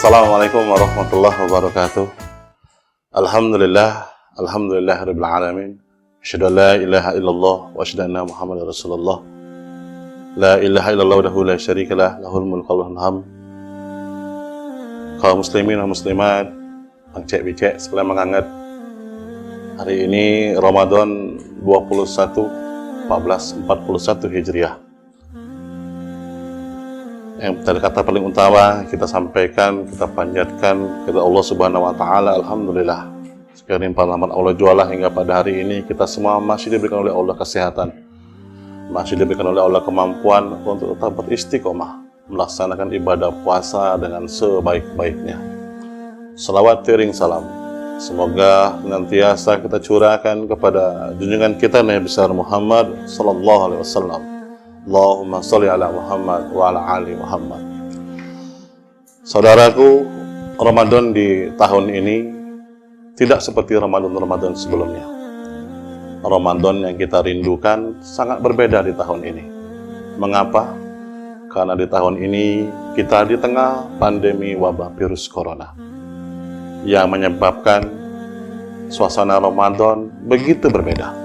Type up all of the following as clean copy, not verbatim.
Assalamualaikum warahmatullahi wabarakatuh. Alhamdulillahirabbil alamin. Asyhadu an la ilaha illallah wa asyhadu anna Muhammadar Rasulullah. La ilaha illallah wahdahu la syarikalah, lahul mulku wa lahul hamd. Kaum muslimin dan muslimat, pangcek-bicek sekalian mengangat. Hari ini Ramadan 1441 Hijriah. Yang kata paling utama kita sampaikan, kita panjatkan kepada Allah Subhanahu wa taala. Alhamdulillah. Sekalian rahmat Allah jualah hingga pada hari ini kita semua masih diberikan oleh Allah kesehatan. Masih diberikan oleh Allah kemampuan untuk tetap beristiqomah melaksanakan ibadah puasa dengan sebaik-baiknya. Salawat tiring salam semoga senantiasa kita curahkan kepada junjungan kita Nabi besar Muhammad sallallahu alaihi wasallam. Allahumma sholli ala Muhammad wa ala ali Muhammad. Saudaraku, Ramadan di tahun ini tidak seperti Ramadan-Ramadan sebelumnya. Ramadan yang kita rindukan sangat berbeda di tahun ini. Mengapa? Karena di tahun ini kita di tengah pandemi wabah virus corona yang menyebabkan suasana Ramadan begitu berbeda.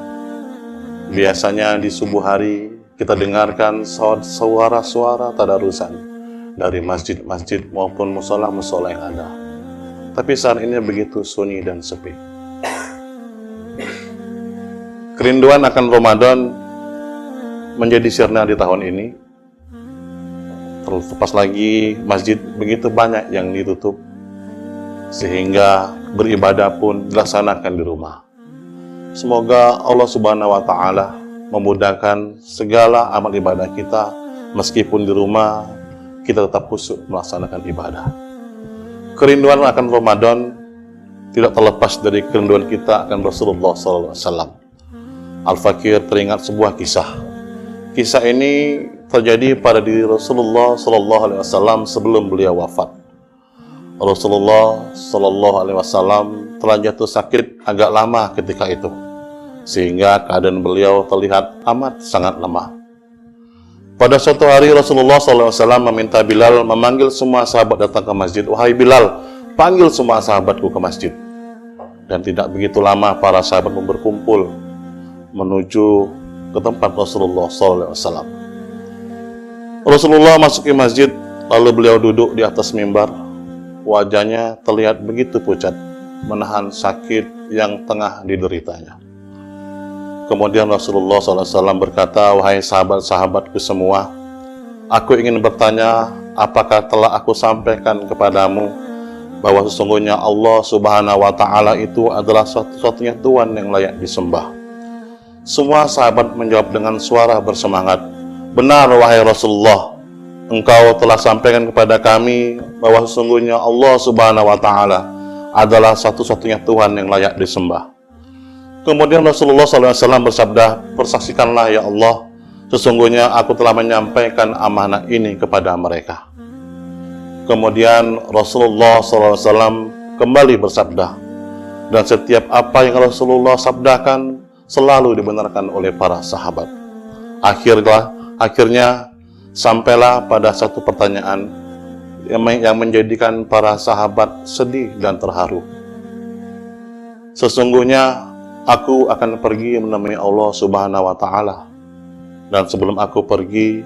Biasanya di subuh hari kita dengarkan suara-suara tadarusan dari masjid-masjid maupun musola-musola yang ada. Tapi saat ini begitu sunyi dan sepi. Kerinduan akan Ramadan menjadi sirna di tahun ini. Terlepas lagi masjid begitu banyak yang ditutup, sehingga beribadah pun dilaksanakan di rumah. Semoga Allah Subhanahu wa taala memudahkan segala amal ibadah kita, meskipun di rumah kita tetap khusyuk melaksanakan ibadah. Kerinduan akan Ramadan tidak terlepas dari kerinduan kita akan Rasulullah SAW. Al-Fakir teringat sebuah kisah. Kisah ini terjadi pada diri Rasulullah SAW sebelum beliau wafat. Rasulullah SAW telah jatuh sakit agak lama ketika itu, sehingga keadaan beliau terlihat amat sangat lemah. Pada suatu hari Rasulullah SAW meminta Bilal memanggil semua sahabat datang ke masjid. Wahai Bilal, panggil semua sahabatku ke masjid. Dan tidak begitu lama para sahabat berkumpul menuju ke tempat Rasulullah SAW. Rasulullah masuk ke masjid, lalu beliau duduk di atas mimbar. Wajahnya terlihat begitu pucat, menahan sakit yang tengah dideritanya. Kemudian Rasulullah SAW berkata, wahai sahabat-sahabatku semua, aku ingin bertanya, apakah telah aku sampaikan kepadamu bahwa sesungguhnya Allah Subhanahu wa taala itu adalah satu-satunya Tuhan yang layak disembah. Semua sahabat menjawab dengan suara bersemangat, benar wahai Rasulullah, engkau telah sampaikan kepada kami bahwa sesungguhnya Allah Subhanahu wa taala adalah satu-satunya Tuhan yang layak disembah. Kemudian Rasulullah SAW bersabda, persaksikanlah ya Allah, sesungguhnya aku telah menyampaikan amanah ini kepada mereka. Kemudian Rasulullah SAW kembali bersabda, dan setiap apa yang Rasulullah sabdakan selalu dibenarkan oleh para sahabat. Akhirnya sampailah pada satu pertanyaan yang menjadikan para sahabat sedih dan terharu. Sesungguhnya aku akan pergi menemui Allah Subhanahu wa taala. Dan sebelum aku pergi,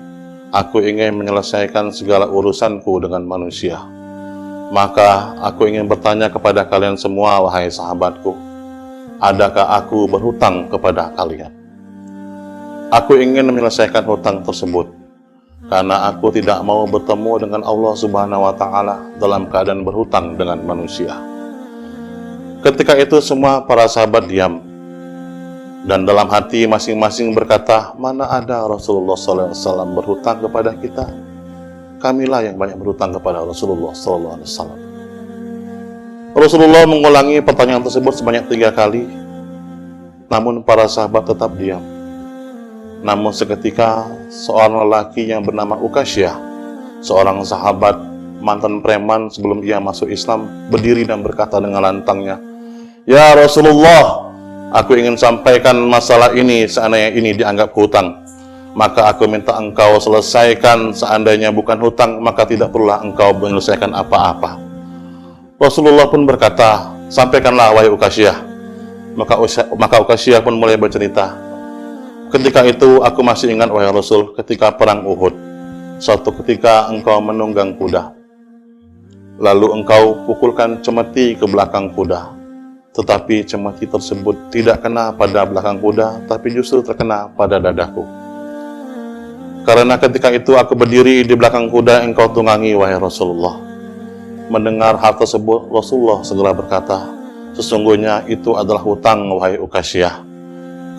aku ingin menyelesaikan segala urusanku dengan manusia. Maka aku ingin bertanya kepada kalian semua, wahai sahabatku, adakah aku berhutang kepada kalian? Aku ingin menyelesaikan hutang tersebut, karena aku tidak mau bertemu dengan Allah Subhanahu wa taala dalam keadaan berhutang dengan manusia. Ketika itu semua para sahabat diam, dan dalam hati masing-masing berkata, mana ada Rasulullah SAW berhutang kepada kita? Kamilah yang banyak berhutang kepada Rasulullah SAW. Rasulullah mengulangi pertanyaan tersebut sebanyak 3 kali, namun para sahabat tetap diam. Namun seketika seorang lelaki yang bernama Uqasyah, seorang sahabat mantan preman sebelum ia masuk Islam, berdiri dan berkata dengan lantangnya, ya Rasulullah, aku ingin sampaikan masalah ini seandainya ini dianggap hutang. Maka aku minta engkau selesaikan, seandainya bukan hutang, maka tidak perlulah engkau menyelesaikan apa-apa. Rasulullah pun berkata, sampaikanlah wahai Ukasyah. Maka Ukasyah pun mulai bercerita. Ketika itu aku masih ingat wahai Rasul, ketika perang Uhud. Suatu ketika engkau menunggang kuda. Lalu engkau pukulkan cemeti ke belakang kuda. Tetapi cemeti tersebut tidak kena pada belakang kuda, tapi justru terkena pada dadaku. Karena ketika itu aku berdiri di belakang kuda engkau tunggangi wahai Rasulullah. Mendengar hal tersebut, Rasulullah segera berkata, sesungguhnya itu adalah hutang wahai Ukasyah.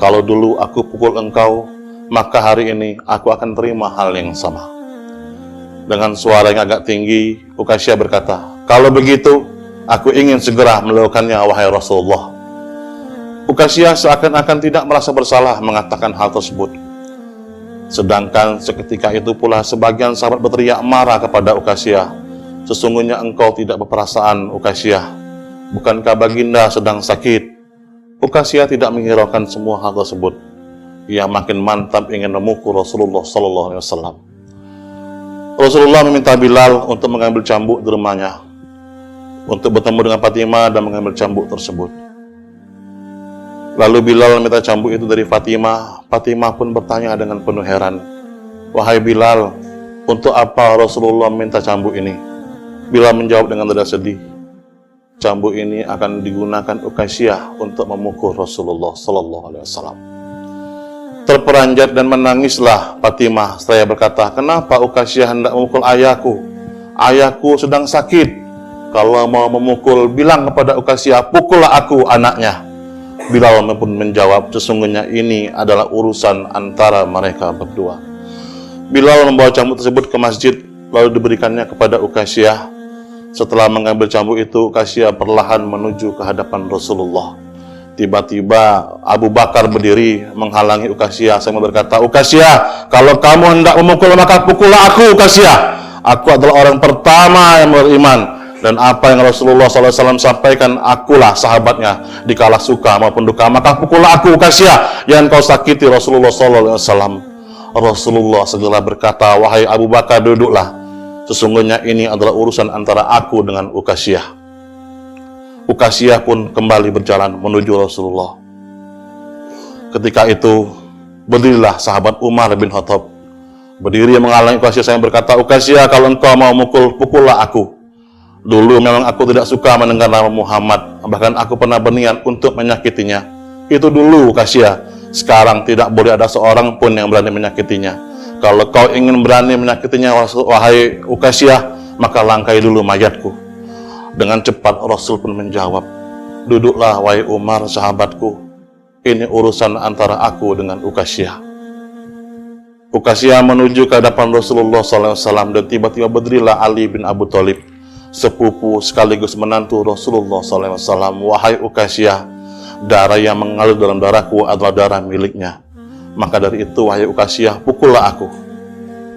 Kalau dulu aku pukul engkau, maka hari ini aku akan terima hal yang sama. Dengan suara yang agak tinggi, Ukasyah berkata, kalau begitu, aku ingin segera melakukannya wahai Rasulullah. Ukasyah seakan-akan tidak merasa bersalah mengatakan hal tersebut. Sedangkan seketika itu pula sebagian sahabat berteriak marah kepada Ukasyah. Sesungguhnya engkau tidak berperasaan, Ukasyah. Bukankah baginda sedang sakit? Ukasyah tidak menghiraukan semua hal tersebut. Ia makin mantap ingin memukul Rasulullah SAW. Rasulullah meminta Bilal untuk mengambil cambuk di rumahnya, untuk bertemu dengan Fatimah dan mengambil cambuk tersebut. Lalu Bilal meminta cambuk itu dari Fatimah. Fatimah pun bertanya dengan penuh heran, wahai Bilal, untuk apa Rasulullah meminta cambuk ini? Bilal menjawab dengan nada sedih, cambuk ini akan digunakan Ukasyah untuk memukul Rasulullah SAW. Terperanjat dan menangislah Fatimah. Saya berkata, kenapa Ukasyah hendak memukul ayahku? Ayahku sedang sakit. Kalau mau memukul, bilang kepada Ukasyah, pukullah aku anaknya. Bilal pun menjawab, sesungguhnya ini adalah urusan antara mereka berdua. Bilal membawa cambuk tersebut ke masjid, lalu diberikannya kepada Ukasyah. Setelah mengambil cambuk itu, Ukasyah perlahan menuju ke hadapan Rasulullah. Tiba-tiba Abu Bakar berdiri menghalangi Ukasyah sambil berkata, Ukasyah, kalau kamu hendak memukul maka pukullah aku, Ukasyah. Aku adalah orang pertama yang beriman, dan apa yang Rasulullah SAW sampaikan, akulah sahabatnya di kala suka maupun duka. Maka pukullah aku, Ukasyah, yang kau sakiti Rasulullah SAW. Rasulullah segera berkata, wahai Abu Bakar, duduklah. Sesungguhnya ini adalah urusan antara aku dengan Ukasyah. Ukasyah pun kembali berjalan menuju Rasulullah. Ketika itu berdirilah sahabat Umar bin Khattab, berdiri menghalangi Ukasyah. Saya berkata, Ukasyah, kalau engkau mau mukul, pukullah aku. Dulu memang aku tidak suka mendengar nama Muhammad, bahkan aku pernah berniat untuk menyakitinya. Itu dulu, Ukasyah. Sekarang tidak boleh ada seorang pun yang berani menyakitinya. Kalau kau ingin berani menyakitinya, wahai Ukasyah, maka langkai dulu mayatku. Dengan cepat Rasul pun menjawab, duduklah wahai Umar sahabatku, ini urusan antara aku dengan Ukasyah. Ukasyah menuju ke hadapan Rasulullah SAW, dan tiba-tiba berdirilah Ali bin Abu Thalib, sepupu sekaligus menantu Rasulullah SAW. Wahai Ukasyah, darah yang mengalir dalam darahku adalah darah miliknya. Maka dari itu, wahai Ukasyah, pukullah aku.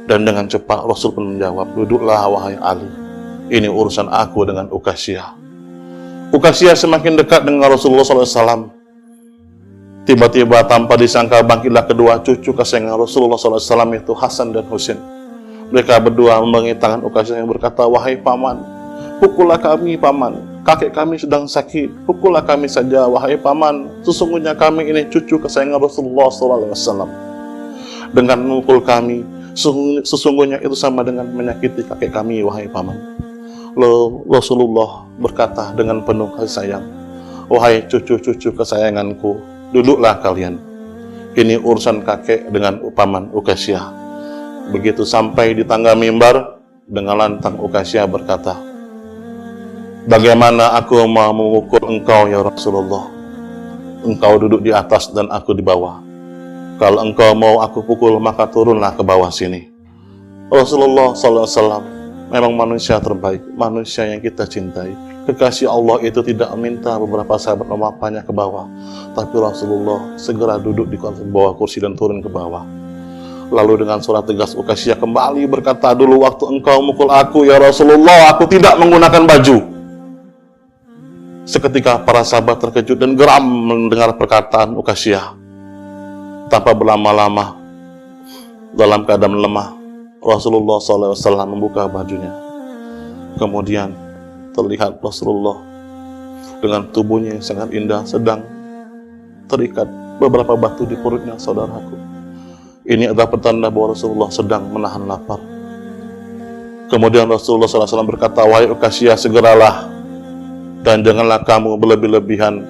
Dan dengan cepat Rasul pun menjawab, duduklah wahai Ali, ini urusan aku dengan Ukasyah. Ukasyah semakin dekat dengan Rasulullah SAW. Tiba-tiba tanpa disangka bangkitlah kedua cucu kesayangan Rasulullah SAW, itu Hasan dan Husain. Mereka berdua memegangi tangan Ukasyah yang berkata, wahai paman, pukullah kami paman, kakek kami sedang sakit, pukullah kami saja wahai paman, sesungguhnya kami ini cucu kesayangan Rasulullah SAW. Dengan memukul kami, sesungguhnya itu sama dengan menyakiti kakek kami wahai paman. Lalu Rasulullah berkata dengan penuh kasih sayang, wahai cucu-cucu kesayanganku, duduklah kalian. Ini urusan kakek dengan paman Ukasyah. Begitu sampai di tangga mimbar, dengan lantang Ukasyah berkata, bagaimana aku mau memukul engkau ya Rasulullah? Engkau duduk di atas dan aku di bawah. Kalau engkau mau aku pukul, maka turunlah ke bawah sini. Rasulullah SAW memang manusia terbaik, manusia yang kita cintai. Kekasih Allah itu tidak meminta beberapa sahabat memapanya ke bawah, tapi Rasulullah segera duduk di bawah kursi dan turun ke bawah. Lalu dengan suara tegas Ukasyah kembali berkata, dulu waktu engkau mukul aku ya Rasulullah, aku tidak menggunakan baju. Seketika para sahabat terkejut dan geram mendengar perkataan Ukasyah. Tanpa berlama-lama, dalam keadaan lemah, Rasulullah SAW membuka bajunya. Kemudian terlihat Rasulullah dengan tubuhnya yang sangat indah sedang terikat beberapa batu di perutnya, saudaraku. Ini adalah pertanda bahwa Rasulullah sedang menahan lapar. Kemudian Rasulullah SAW berkata, "Wahai Uqasyah, segeralah dan janganlah kamu berlebih-lebihan,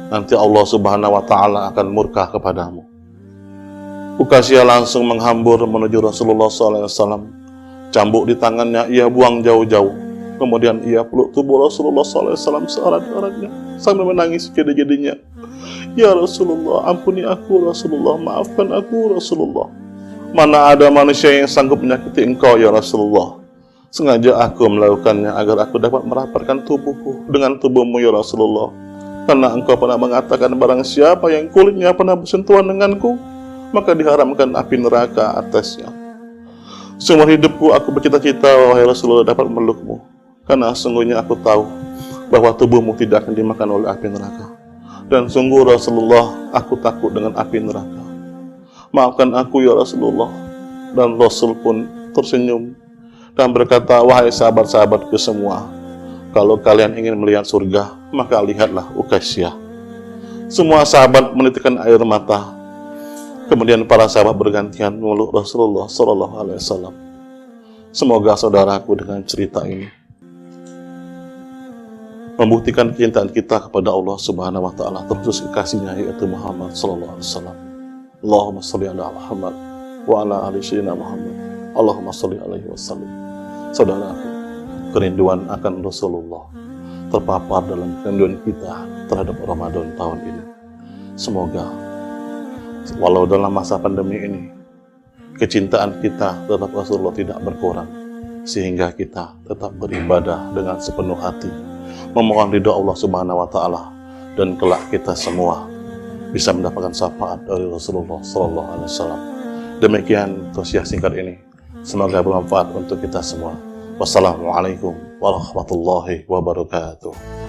nanti Allah Subhanahu wa Ta'ala akan murka kepadamu." Uqasyah langsung menghambur menuju Rasulullah SAW. Cambuk di tangannya ia buang jauh-jauh. Kemudian ia peluk tubuh Rasulullah SAW seerat-eratnya sambil menangis jadi-jadinya. "Ya Rasulullah, ampuni aku Rasulullah, maafkan aku Rasulullah. Mana ada manusia yang sanggup menyakiti engkau ya Rasulullah. Sengaja aku melakukannya agar aku dapat merapatkan tubuhku dengan tubuhmu ya Rasulullah. Karena engkau pernah mengatakan barang siapa yang kulitnya pernah bersentuhan denganku, maka diharamkan api neraka atasnya. Seumur hidupku aku bercita-cita wahai Rasulullah dapat memelukmu, karena sungguhnya aku tahu bahwa tubuhmu tidak akan dimakan oleh api neraka. Dan sungguh Rasulullah, aku takut dengan api neraka. Maafkan aku ya Rasulullah." Dan Rasul pun tersenyum dan berkata, "Wahai sahabat-sahabatku semua, kalau kalian ingin melihat surga, maka lihatlah Uqasyah." Semua sahabat menitikkan air mata. Kemudian para sahabat bergantian memeluk Rasulullah SAW. Semoga saudaraku dengan cerita ini membuktikan kecintaan kita kepada Allah Subhanahu wa Ta'ala, terkhusus kekasihnya yaitu Muhammad SAW. Allahumma sholli ala Muhammad wa ala ali sayyidina Muhammad. Allahumma sholli alaihi wasallam. Saudaraku, kerinduan akan Rasulullah terpapar dalam kerinduan kita terhadap Ramadan tahun ini. Semoga walau dalam masa pandemi ini kecintaan kita terhadap Rasulullah tidak berkurang, sehingga kita tetap beribadah dengan sepenuh hati, memohon ridha Allah Subhanahu wa Ta'ala, dan kelak kita semua bisa mendapatkan syafaat dari Rasulullah SAW. Demikian tausiah singkat ini, semoga bermanfaat untuk kita semua. Wassalamualaikum warahmatullahi wabarakatuh.